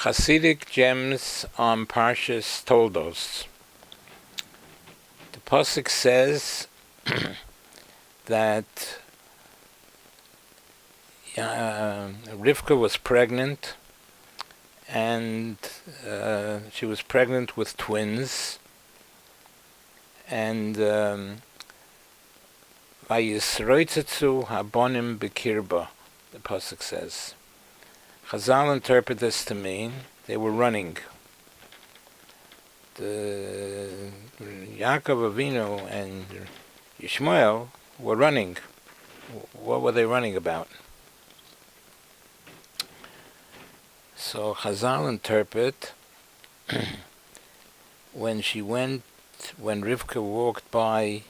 Chassidic gems on Parshas Toldos. The Pasuk says that Rivka was pregnant, and she was pregnant with twins, and Vayisroitzatzu habonim bekirba, the Pasuk says. Chazal interpret this to mean they were running. The Yaakov Avinu and Yishmael were running. What were they running about? So Chazal interpret when Rivka walked by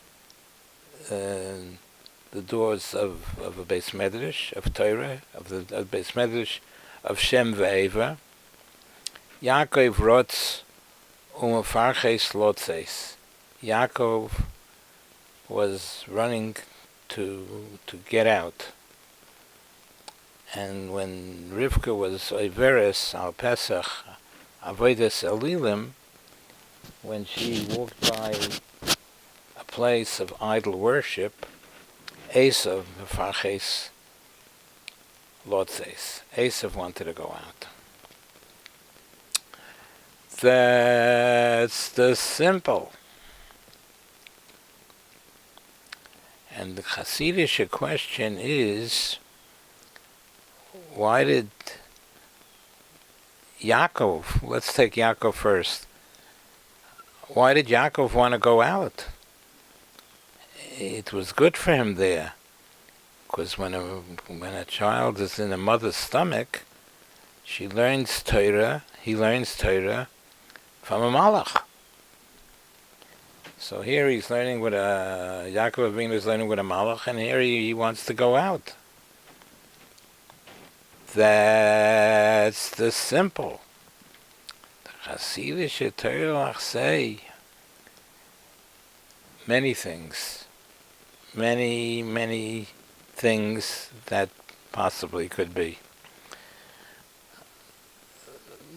the doors of a Beis Medrash, of Torah, of the Beis Medrash, of Shem ve'Eva, Yaakov rotz u'mefarches lotzeis. Yaakov was running to get out. And when Rivka was Iveres al Pesach, Avodas Elilim, when she walked by a place of idol worship, Esav mefarches lotzeis. Esav wanted to go out. That's the simple. And the Chassidic question is, why did Yaakov, let's take Yaakov first, why did Yaakov want to go out? It was good for him there, because when a child is in a mother's stomach, he learns Torah from a malach. So here he's learning with Yaakov Avinu is learning with a malach, and here he wants to go out. That's the simple. The Chassidic Torah say many things that possibly could be.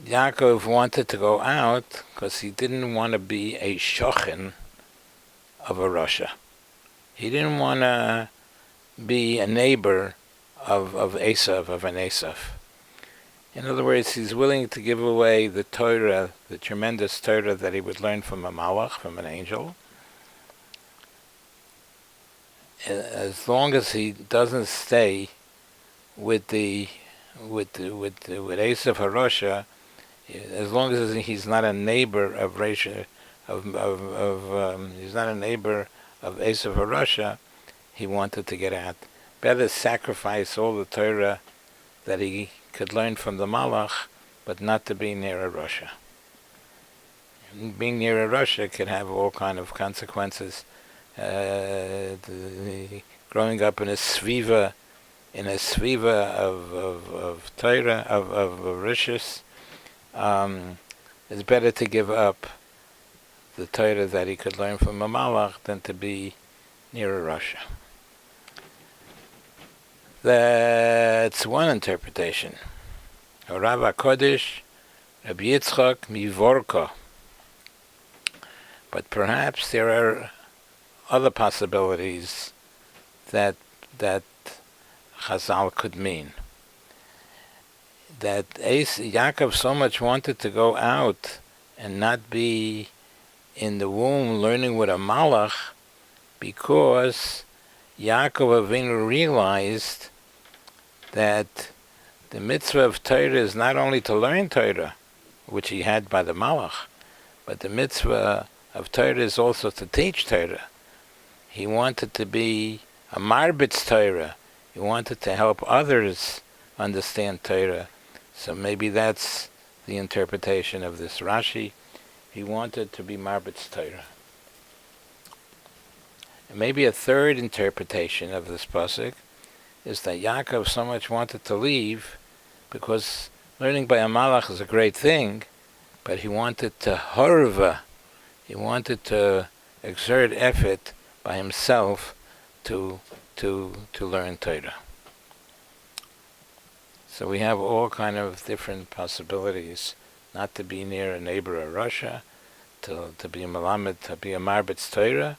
Yaakov wanted to go out because he didn't want to be a shochin of a Rasha. He didn't want to be a neighbor of an Esav. In other words, he's willing to give away the Torah, the tremendous Torah that he would learn from a malach, from an angel, as long as he doesn't stay with Esav HaRasha, as long as he's not a neighbor of Rasha, he's not a neighbor of Esav HaRasha, he wanted to get out. Better sacrifice all the Torah that he could learn from the malach, but not to be near a Rasha. Being near a Rasha can have all kind of consequences. Growing up in a sviva of Torah, of Rishis, it's better to give up the Torah that he could learn from a malach than to be near a Rasha. That's one interpretation. Rav HaKodesh, Rabbi Yitzchak Mivorko. But perhaps there are other possibilities that Chazal could mean. That Yaakov so much wanted to go out and not be in the womb learning with a malach, because Yaakov Avinu realized that the mitzvah of Torah is not only to learn Torah, which he had by the malach, but the mitzvah of Torah is also to teach Torah. He wanted to be a marbitz Torah. He wanted to help others understand Torah. So maybe that's the interpretation of this Rashi. He wanted to be marbitz Torah. And maybe a third interpretation of this pasuk is that Yaakov so much wanted to leave because learning by a malach is a great thing, but he wanted to harva, he wanted to exert effort by himself to learn Torah. So we have all kind of different possibilities, not to be near a neighbor of Russia, to be a Malamed, to be a Marbitz Torah,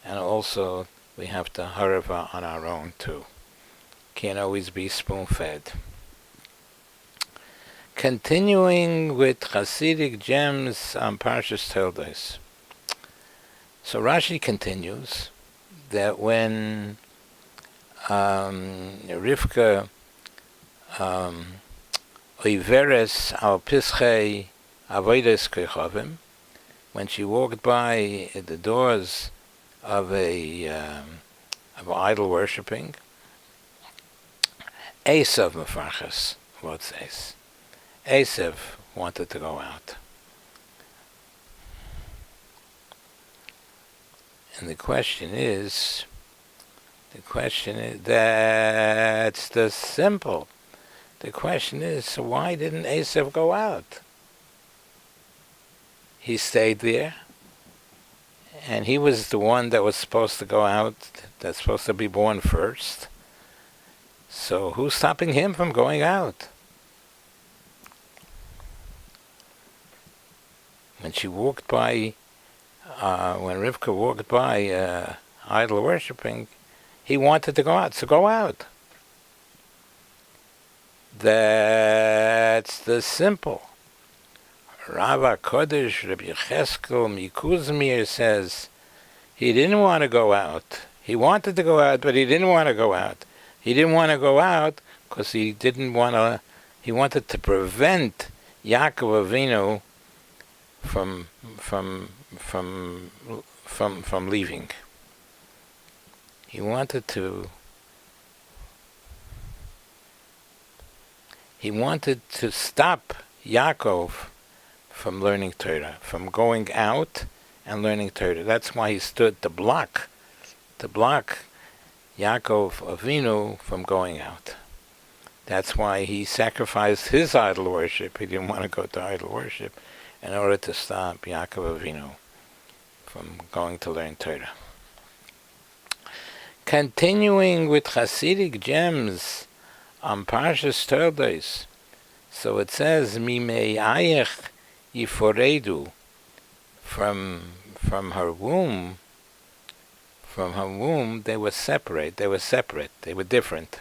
and also we have to harava on our own too. Can't always be spoon-fed. Continuing with Chassidic gems on Parshas Toldos. So Rashi continues that when Rivka Oiveres al Pischei Avodes Kechavim, when she walked by the doors of idol worshipping, Esav Mefarchas, what says? Esav wanted to go out. And the question is, that's the simple. The question is, so why didn't Esav go out? He stayed there, and he was the one that was supposed to go out, that's supposed to be born first. So who's stopping him from going out? When she walked by, when Rivka walked by idol worshipping, he wanted to go out, so go out. That's the simple. Rava Kodesh Rabbi Cheskel Mikuzmir says he didn't want to go out. He wanted to go out, but he didn't want to go out. He didn't want to go out because he didn't want to. He wanted to prevent Yaakov Avinu from leaving. He wanted to. He wanted to stop Yaakov from learning Torah, from going out and learning Torah. That's why he stood to block Yaakov Avinu from going out. That's why he sacrificed his idol worship. He didn't want to go to idol worship in order to stop Yaakov Avinu from going to learn Torah. Continuing with Chassidic gems on Parshas Toldos. So it says, Mimei Ayech Yiforedu, from her womb, they were separate, they were different.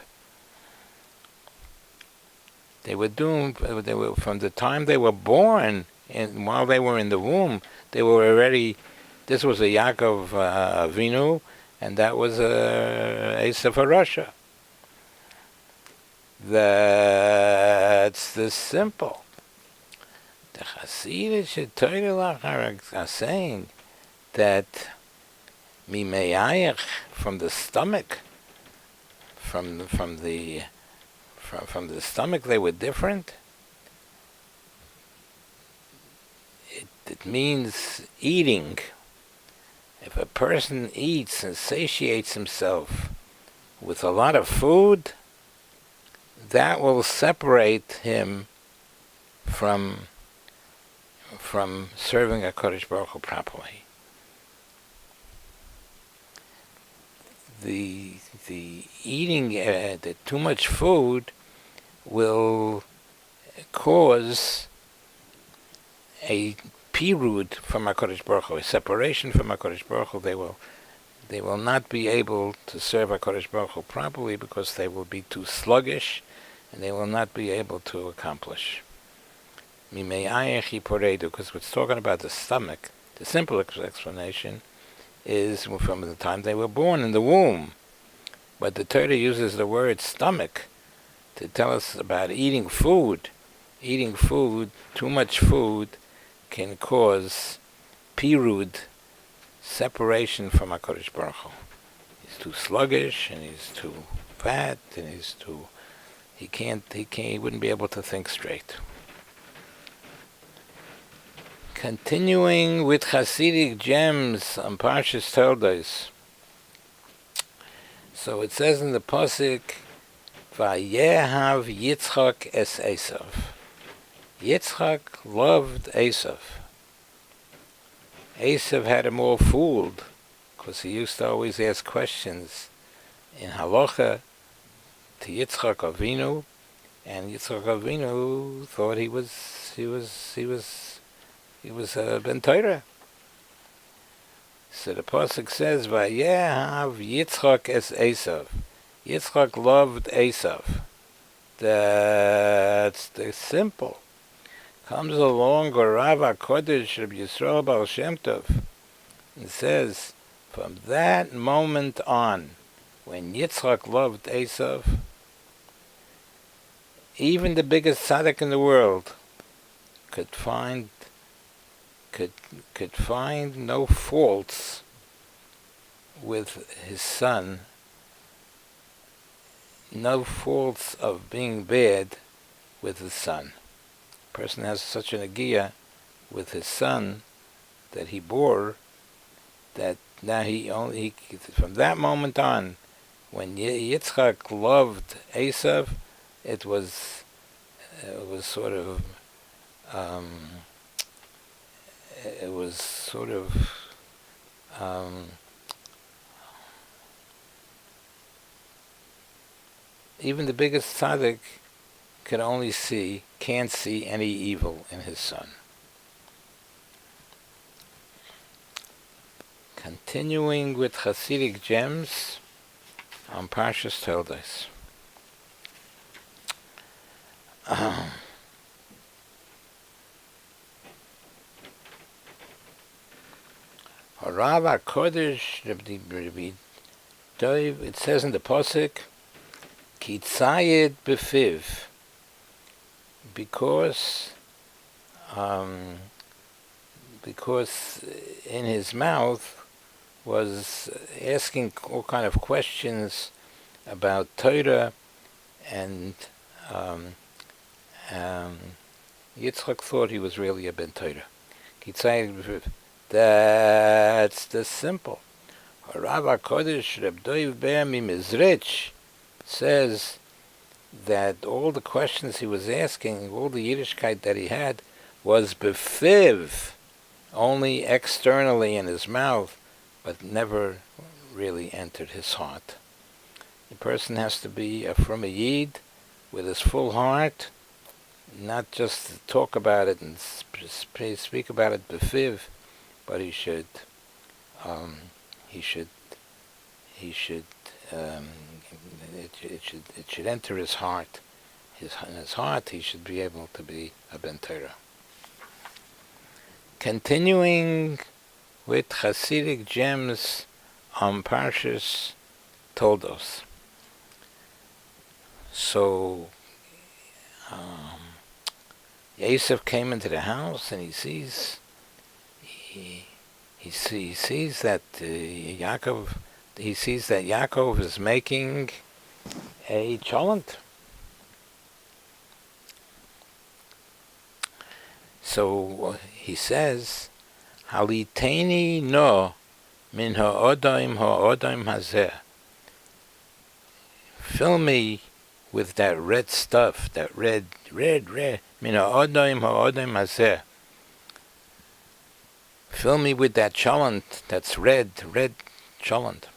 They were doomed, from the time they were born, and while they were in the womb, they were already, this was a Yaakov Avinu, and that was a Esav Russia. That's the simple. The Chassidic Torah are saying that Mimeyayach, from the stomach, from the stomach they were different. It means eating. If a person eats and satiates himself with a lot of food, that will separate him from serving HaKadosh Baruch Hu properly. The eating the too much food will cause a pirud from HaKadosh Baruch Hu, a separation from HaKadosh Baruch Hu. They will not be able to serve HaKadosh Baruch Hu properly because they will be too sluggish, and they will not be able to accomplish. Because what's talking about the stomach, the simple explanation is from the time they were born in the womb. But the Torah uses the word stomach to tell us about eating food. Eating food, too much food, can cause pirud, separation from HaKadosh Baruch Hu. He's too sluggish, and he's too fat, and he wouldn't be able to think straight. Continuing with Chassidic gems on Parshas Toldos. So it says in the pasuk, Vayehav Yitzchak es Esav. Yitzchak loved Esav. Esav had him all fooled, because he used to always ask questions in halacha to Yitzchak Avinu, and Yitzchak Avinu thought he was ben Torah. So the pasuk says, "Vayehav Yitzchak es Esav." Yitzchak loved Esav. That's the simple. Comes along Rav HaKodesh Rabbi Yisrael Baal Shem Tov and says, from that moment on, when Yitzchak loved Esav, even the biggest tzaddik in the world could find no faults with his son, no faults of being bad with his son. A person has such an agia with his son that he bore, that now from that moment on, when Yitzchak loved Esav, it was sort of even the biggest tzaddik can't see any evil in his son. Continuing with Chassidic gems on Parshas Toldos. Rav HaKodesh Rabbi Dov, it says in the pasuk, Ki tzayed befiv, because in his mouth was asking all kind of questions about Torah, and Yitzchak thought he was really a ben Torah. Ki tzayed befiv. That's the simple. Rav HaKodesh Reb Dov Ber Mimizrich says that all the questions he was asking, all the Yiddishkeit that he had, was befiv, only externally in his mouth, but never really entered his heart. The person has to be from a Yid with his full heart, not just talk about it and speak about it befiv, but it should enter his heart. In his heart, he should be able to be a ben Torah. Continuing with Chassidic gems on Parshas Toldos. So, Yosef came into the house and he sees that Yaakov is making a cholent. So he says, Haliteni no min ha'odaim hazeh. Fill me with that red stuff, that red, min ha'odaim hazeh. Fill me with that cholent, that's red cholent.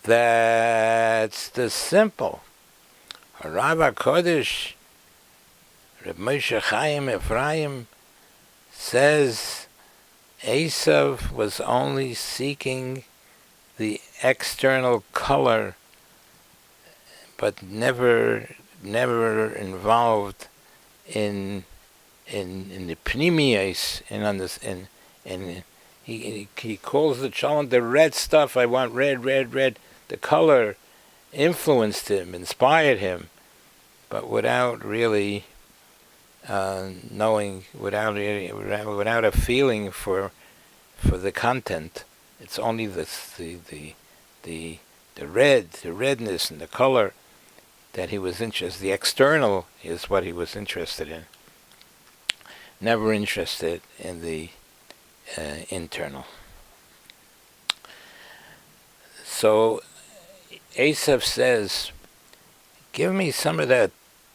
That's the simple. Rav HaKodesh, Reb Moshe Chaim Ephraim, says Esav was only seeking the external color, but never involved in the pnimius, and he calls the cholent the red stuff. I want red. The color influenced him, inspired him, but without really knowing, without a feeling for the content. It's only the redness and the color that he was interested. The external is what he was interested in. Never interested in the internal. So Esav says, give me some of that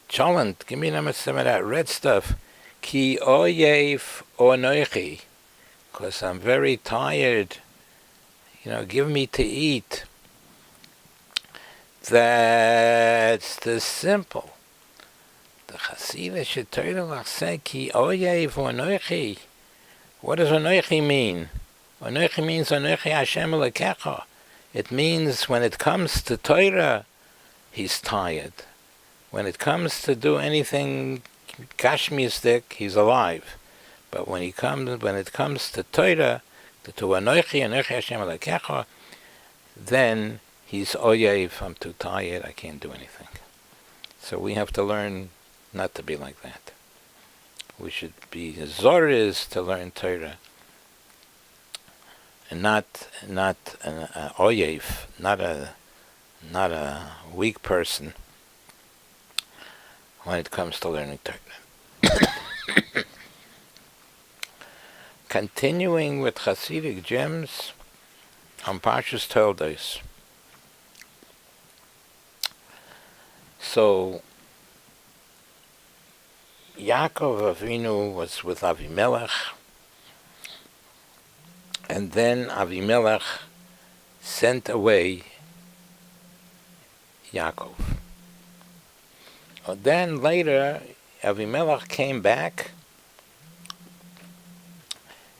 cholent, give me some of that red stuff, ki oyev onoichi, because I'm very tired, give me to eat. That's the simple. The Chassidic Torah say ki oyev v'anoichi. What does anoichi mean? Anoichi means anoichi Hashem Elokecha. It means when it comes to Torah, he's tired. When it comes to do anything gashmistic, he's alive. But when it comes to Torah, to anoichi Hashem Elokecha, then he's oyev. I'm too tired. I can't do anything. So we have to learn not to be like that. We should be zoris to learn Torah, and not an oyev, not a weak person when it comes to learning Torah. Continuing with Chassidic gems on Parshas Toldos. So Yaakov Avinu was with Avimelech, and then Avimelech sent away Yaakov. Then later, Avimelech came back,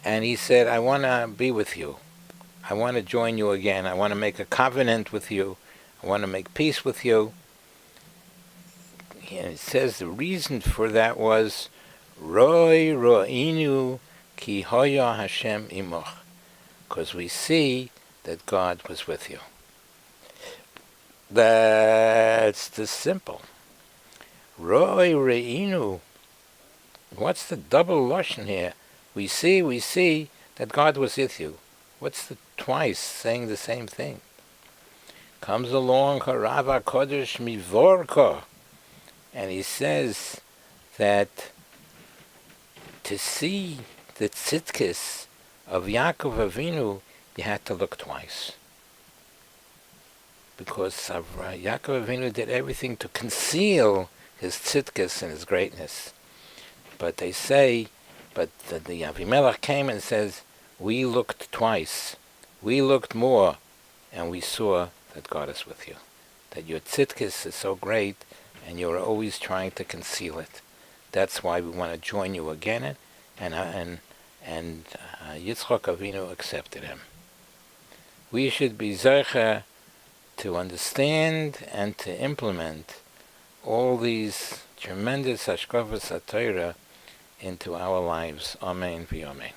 and he said, I want to be with you. I want to join you again. I want to make a covenant with you. I want to make peace with you. And it says the reason for that was Roi ro'inu ki hoya Hashem imoch, because we see that God was with you. That's the simple. Roi re'inu. What's the double lashon here? We see that God was with you. What's the twice saying the same thing? Comes along Harav HaKodesh mivorko, and he says that to see the tzidkis of Yaakov Avinu, you had to look twice. Because Yaakov Avinu did everything to conceal his tzidkis and his greatness. But they say, the Avimelech came and says, we looked twice, we looked more, and we saw that God is with you. That your tzidkis is so great, and you're always trying to conceal it. That's why we want to join you again, and Yitzchak Avinu accepted him. We should be zeicher to understand and to implement all these tremendous hashkafas HaTorah into our lives. Amen v'amen.